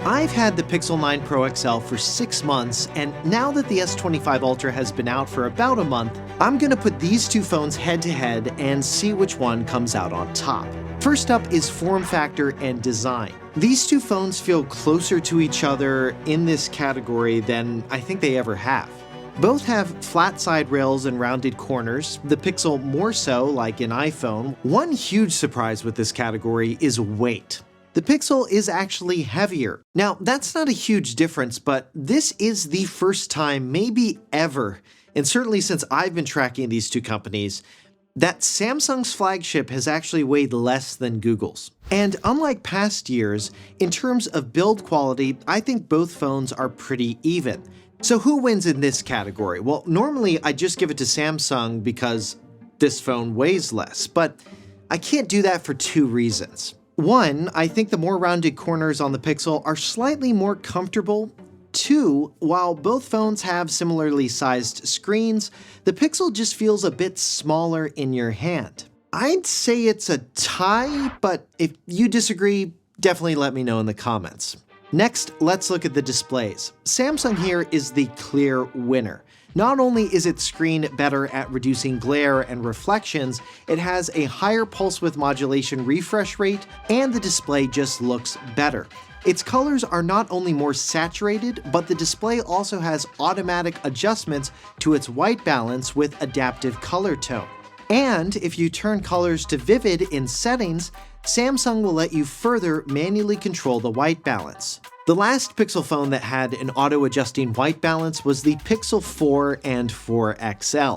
I've had the Pixel 9 Pro XL for 6 months, and now that the S25 Ultra has been out for about a month, I'm gonna put these two phones head to head and see which one comes out on top. First up is form factor and design. These two phones feel closer to each other in this category than I think they ever have. Both have flat side rails and rounded corners, the Pixel more so like an iPhone. One huge surprise with this category is weight. The Pixel is actually heavier. Now, that's not a huge difference, but this is the first time, maybe ever, and certainly since I've been tracking these two companies, that Samsung's flagship has actually weighed less than Google's. And unlike past years, in terms of build quality, I think both phones are pretty even. So who wins in this category? Well, normally I just give it to Samsung because this phone weighs less, but I can't do that for two reasons. One, I think the more rounded corners on the Pixel are slightly more comfortable. Two, while both phones have similarly sized screens, the Pixel just feels a bit smaller in your hand. I'd say it's a tie, but if you disagree, definitely let me know in the comments. Next, let's look at the displays. Samsung here is the clear winner. Not only is its screen better at reducing glare and reflections, it has a higher pulse width modulation refresh rate, and the display just looks better. Its colors are not only more saturated, but the display also has automatic adjustments to its white balance with adaptive color tone. And if you turn colors to vivid in settings, Samsung will let you further manually control the white balance. The last Pixel phone that had an auto-adjusting white balance was the Pixel 4 and 4 XL.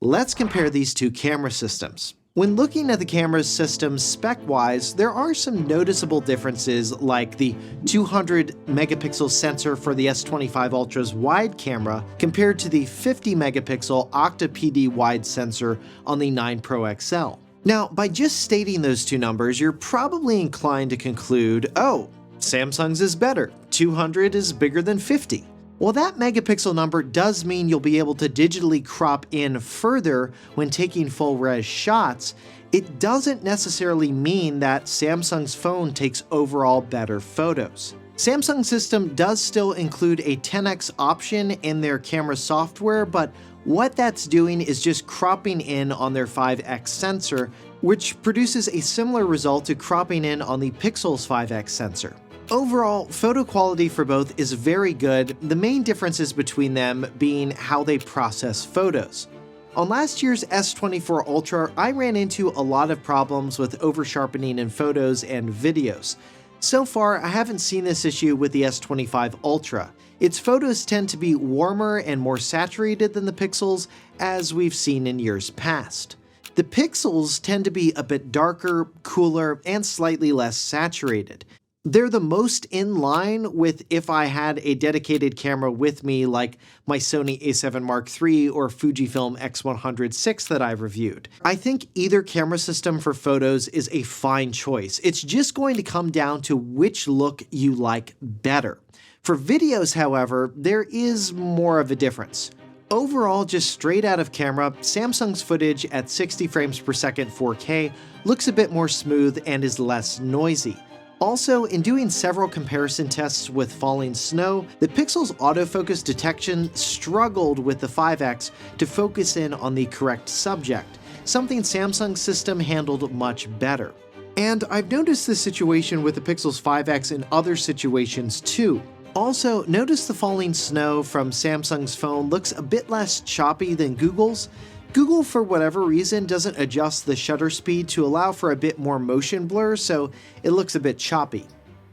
Let's compare these two camera systems. When looking at the camera systems spec-wise, there are some noticeable differences, like the 200 megapixel sensor for the S25 Ultra's wide camera compared to the 50 megapixel Octa-PD wide sensor on the 9 Pro XL. Now, by just stating those two numbers, you're probably inclined to conclude, oh, Samsung's is better, 200 is bigger than 50. Well, that megapixel number does mean you'll be able to digitally crop in further when taking full-res shots. It doesn't necessarily mean that Samsung's phone takes overall better photos. Samsung's system does still include a 10x option in their camera software, but what that's doing is just cropping in on their 5x sensor, which produces a similar result to cropping in on the Pixel's 5x sensor. Overall, photo quality for both is very good, the main differences between them being how they process photos. On last year's S24 Ultra, I ran into a lot of problems with over-sharpening in photos and videos. So far, I haven't seen this issue with the S25 Ultra. Its photos tend to be warmer and more saturated than the Pixels, as we've seen in years past. The Pixels tend to be a bit darker, cooler, and slightly less saturated. They're the most in line with if I had a dedicated camera with me like my Sony a7 Mark III or Fujifilm X100 that I've reviewed. I think either camera system for photos is a fine choice. It's just going to come down to which look you like better. For videos, however, there is more of a difference. Overall, just straight out of camera, Samsung's footage at 60 frames per second 4K looks a bit more smooth and is less noisy. Also, in doing several comparison tests with falling snow, the Pixel's autofocus detection struggled with the 5X to focus in on the correct subject, something Samsung's system handled much better. And I've noticed this situation with the Pixel's 5X in other situations too. Also, notice the falling snow from Samsung's phone looks a bit less choppy than Google's. Google, for whatever reason, doesn't adjust the shutter speed to allow for a bit more motion blur, so it looks a bit choppy.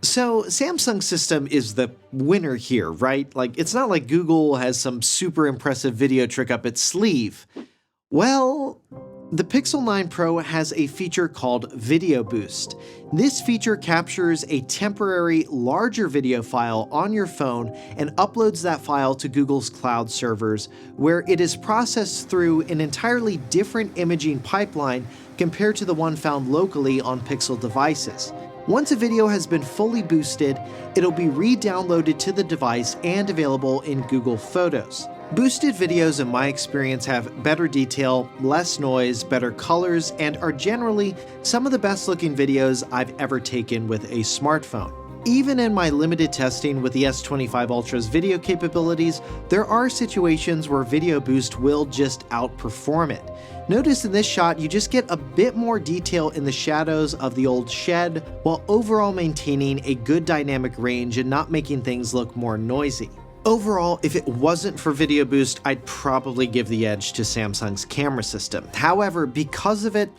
So Samsung's system is the winner here, right? Like, it's not like Google has some super impressive video trick up its sleeve. Well, the Pixel 9 Pro has a feature called Video Boost. This feature captures a temporary, larger video file on your phone and uploads that file to Google's cloud servers, where it is processed through an entirely different imaging pipeline compared to the one found locally on Pixel devices. Once a video has been fully boosted, it'll be re-downloaded to the device and available in Google Photos. Boosted videos, in my experience, have better detail, less noise, better colors, and are generally some of the best looking videos I've ever taken with a smartphone. Even in my limited testing with the S25 Ultra's video capabilities, there are situations where Video Boost will just outperform it. Notice in this shot, you just get a bit more detail in the shadows of the old shed, while overall maintaining a good dynamic range and not making things look more noisy. Overall, if it wasn't for Video Boost, I'd probably give the edge to Samsung's camera system. However, because of it,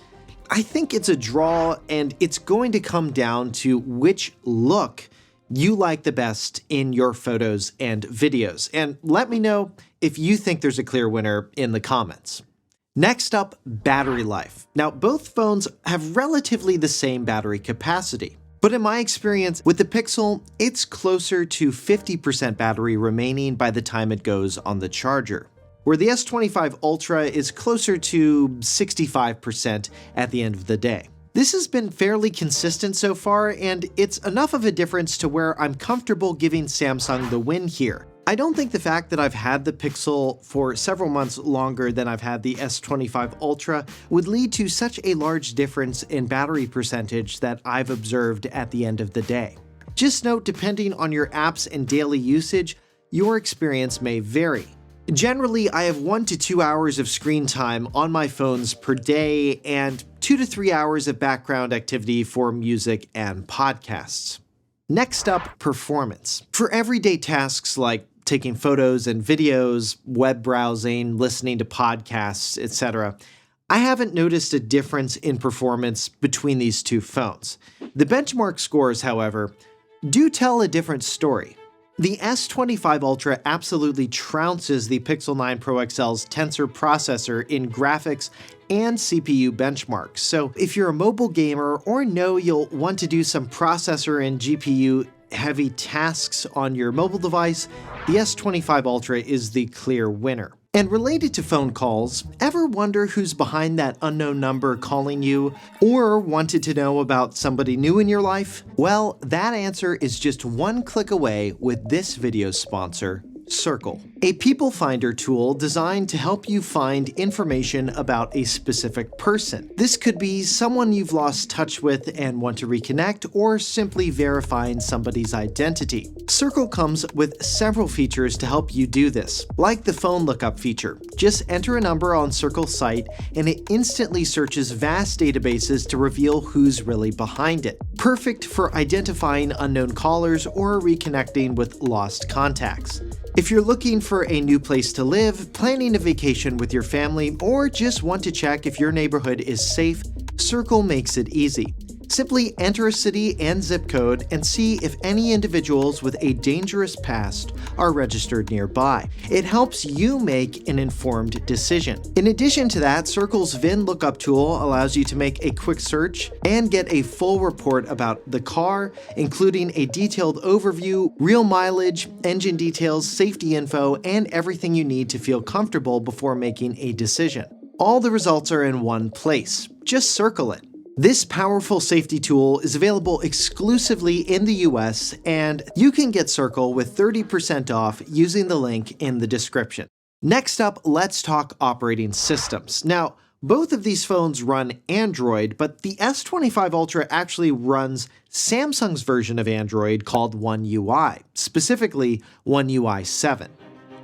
I think it's a draw, and it's going to come down to which look you like the best in your photos and videos. And let me know if you think there's a clear winner in the comments. Next up, battery life. Now, both phones have relatively the same battery capacity, but in my experience with the Pixel, it's closer to 50% battery remaining by the time it goes on the charger, where the S25 Ultra is closer to 65% at the end of the day. This has been fairly consistent so far, and it's enough of a difference to where I'm comfortable giving Samsung the win here. I don't think the fact that I've had the Pixel for several months longer than I've had the S25 Ultra would lead to such a large difference in battery percentage that I've observed at the end of the day. Just note, depending on your apps and daily usage, your experience may vary. Generally, I have 1 to 2 hours of screen time on my phones per day and 2 to 3 hours of background activity for music and podcasts. Next up, performance. For everyday tasks like taking photos and videos, web browsing, listening to podcasts, etc., I haven't noticed a difference in performance between these two phones. The benchmark scores, however, do tell a different story. The S25 Ultra absolutely trounces the Pixel 9 Pro XL's Tensor processor in graphics and CPU benchmarks. So if you're a mobile gamer or know you'll want to do some processor and GPU heavy tasks on your mobile device, the S25 Ultra is the clear winner. And related to phone calls, ever wonder who's behind that unknown number calling you, or wanted to know about somebody new in your life? Well, that answer is just one click away with this video's sponsor, Searqle, a people finder tool designed to help you find information about a specific person. This could be someone you've lost touch with and want to reconnect, or simply verifying somebody's identity. Searqle comes with several features to help you do this, like the phone lookup feature. Just enter a number on Searqle's site and it instantly searches vast databases to reveal who's really behind it. Perfect for identifying unknown callers or reconnecting with lost contacts. If you're looking for a new place to live, planning a vacation with your family, or just want to check if your neighborhood is safe, Searqle makes it easy. Simply enter a city and zip code and see if any individuals with a dangerous past are registered nearby. It helps you make an informed decision. In addition to that, Searqle's VIN lookup tool allows you to make a quick search and get a full report about the car, including a detailed overview, real mileage, engine details, safety info, and everything you need to feel comfortable before making a decision. All the results are in one place. Just Searqle it. This powerful safety tool is available exclusively in the US, and you can get Searqle with 30% off using the link in the description. Next up, let's talk operating systems. Now, both of these phones run Android, but the S25 Ultra actually runs Samsung's version of Android called OneUI, specifically OneUI 7.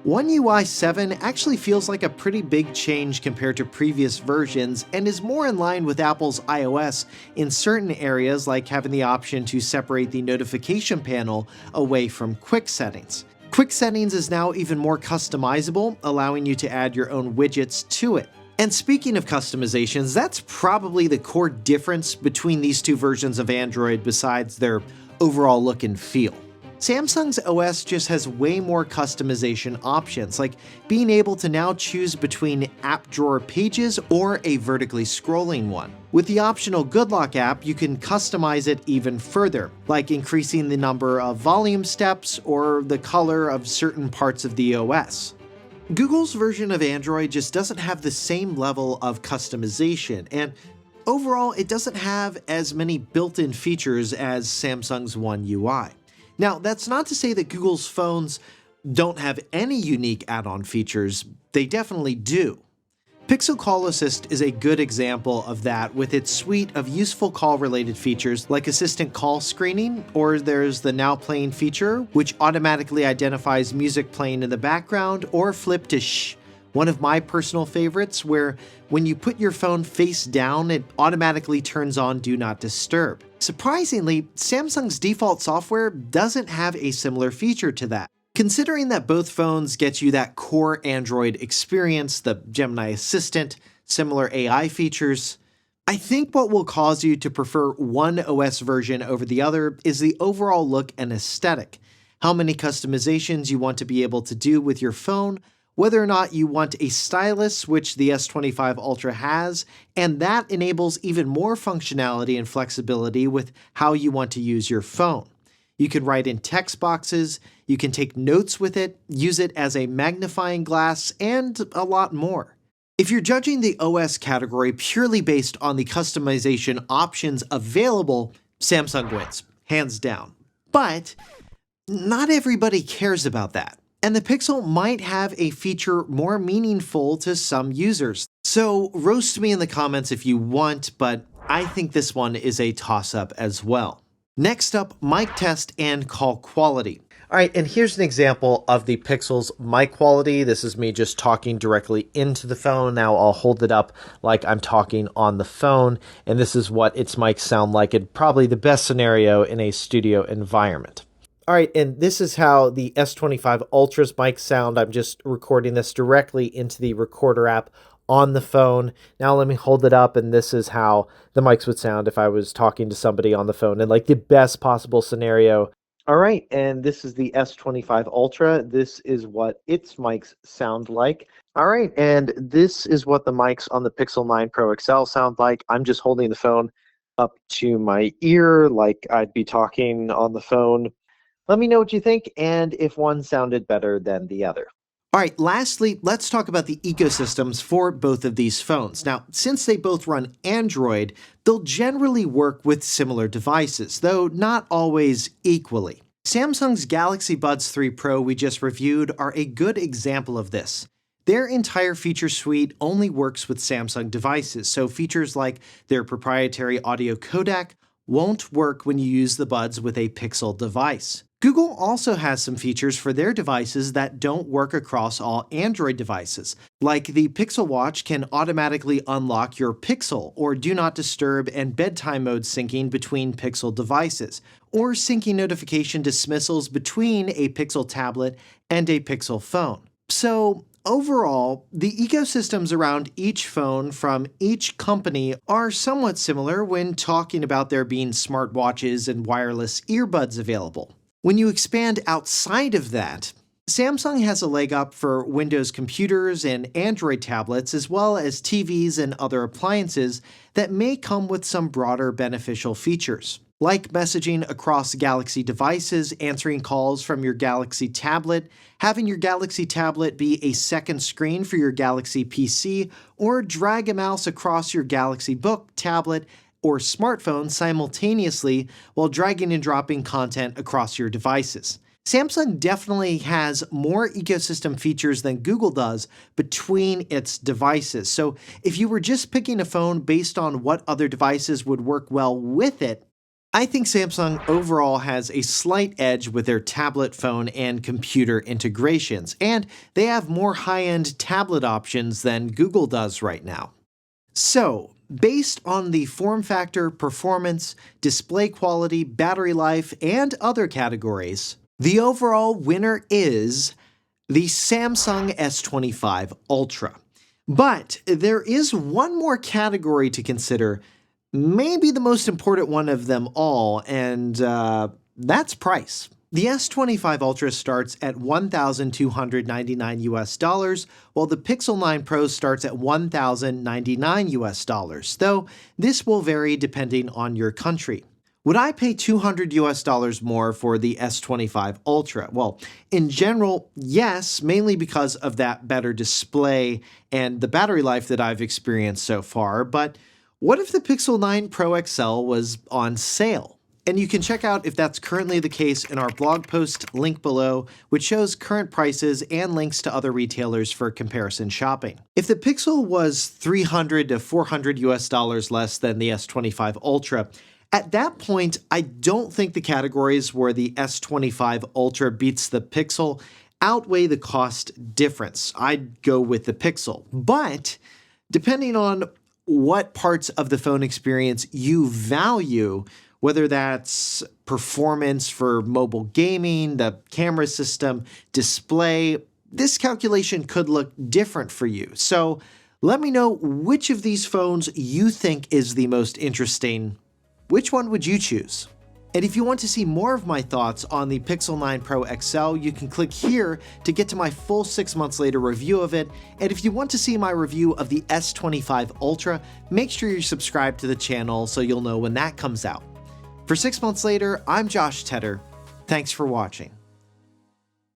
OneUI 7 actually feels like a pretty big change compared to previous versions and is more in line with Apple's iOS in certain areas, like having the option to separate the notification panel away from quick settings. Quick settings is now even more customizable, allowing you to add your own widgets to it. And speaking of customizations, that's probably the core difference between these two versions of Android besides their overall look and feel. Samsung's OS just has way more customization options, like being able to now choose between app drawer pages or a vertically scrolling one. With the optional Good Lock app, you can customize it even further, like increasing the number of volume steps or the color of certain parts of the OS. Google's version of Android just doesn't have the same level of customization, and overall, it doesn't have as many built-in features as Samsung's One UI. Now, that's not to say that Google's phones don't have any unique add-on features. They definitely do. Pixel Call Assist is a good example of that with its suite of useful call-related features like assistant call screening, or there's the Now Playing feature, which automatically identifies music playing in the background, or flip to shh, one of my personal favorites, where when you put your phone face down, it automatically turns on Do Not Disturb. Surprisingly, Samsung's default software doesn't have a similar feature to that. Considering that both phones get you that core Android experience, the Gemini Assistant, similar AI features, I think what will cause you to prefer one OS version over the other is the overall look and aesthetic, how many customizations you want to be able to do with your phone, whether or not you want a stylus, which the S25 Ultra has, and that enables even more functionality and flexibility with how you want to use your phone. You can write in text boxes, you can take notes with it, use it as a magnifying glass, and a lot more. If you're judging the OS category purely based on the customization options available, Samsung wins, hands down. But not everybody cares about that, and the Pixel might have a feature more meaningful to some users. So roast me in the comments if you want, but I think this one is a toss-up as well. Next up, mic test and call quality. All right, and here's an example of the Pixel's mic quality. This is me just talking directly into the phone. Now I'll hold it up like I'm talking on the phone, and this is what its mics sound like in probably the best scenario in a studio environment. All right, and this is how the S25 Ultra's mics sound. I'm just recording this directly into the recorder app on the phone. Now let me hold it up, and this is how the mics would sound if I was talking to somebody on the phone in like the best possible scenario. All right, and this is the S25 Ultra. This is what its mics sound like. All right, and this is what the mics on the Pixel 9 Pro XL sound like. I'm just holding the phone up to my ear like I'd be talking on the phone. Let me know what you think and if one sounded better than the other. All right, lastly, let's talk about the ecosystems for both of these phones. Now, since they both run Android, they'll generally work with similar devices, though not always equally. Samsung's Galaxy Buds 3 Pro we just reviewed are a good example of this. Their entire feature suite only works with Samsung devices, so features like their proprietary audio codec won't work when you use the Buds with a Pixel device. Google also has some features for their devices that don't work across all Android devices, like the Pixel Watch can automatically unlock your Pixel or Do Not Disturb and bedtime mode syncing between Pixel devices, or syncing notification dismissals between a Pixel tablet and a Pixel phone. So overall, the ecosystems around each phone from each company are somewhat similar when talking about there being smartwatches and wireless earbuds available. When you expand outside of that, Samsung has a leg up for Windows computers and Android tablets, as well as TVs and other appliances that may come with some broader beneficial features, like messaging across Galaxy devices, answering calls from your Galaxy tablet, having your Galaxy tablet be a second screen for your Galaxy PC, or drag a mouse across your Galaxy Book, tablet, or smartphone simultaneously while dragging and dropping content across your devices. Samsung definitely has more ecosystem features than Google does between its devices. So if you were just picking a phone based on what other devices would work well with it, I think Samsung overall has a slight edge with their tablet, phone, and computer integrations, and they have more high-end tablet options than Google does right now. So, based on the form factor, performance, display quality, battery life, and other categories, the overall winner is the Samsung S25 Ultra. But there is one more category to consider, maybe the most important one of them all, and that's price. The S25 Ultra starts at $1,299 while the Pixel 9 Pro starts at $1,099 though this will vary depending on your country. Would I pay $200 more for the S25 Ultra? Well, in general, yes, mainly because of that better display and the battery life that I've experienced so far, but what if the Pixel 9 Pro XL was on sale? And you can check out if that's currently the case in our blog post link below, which shows current prices and links to other retailers for comparison shopping. If the Pixel was $300 to $400 US less than the S25 Ultra, at that point, I don't think the categories where the S25 Ultra beats the Pixel outweigh the cost difference. I'd go with the Pixel. But depending on what parts of the phone experience you value, whether that's performance for mobile gaming, the camera system, display, this calculation could look different for you. So let me know which of these phones you think is the most interesting. Which one would you choose? And if you want to see more of my thoughts on the Pixel 9 Pro XL, you can click here to get to my full 6 months later review of it. And if you want to see my review of the S25 Ultra, make sure you're subscribed to the channel so you'll know when that comes out. For 6 months later, I'm Josh Tedder. Thanks for watching.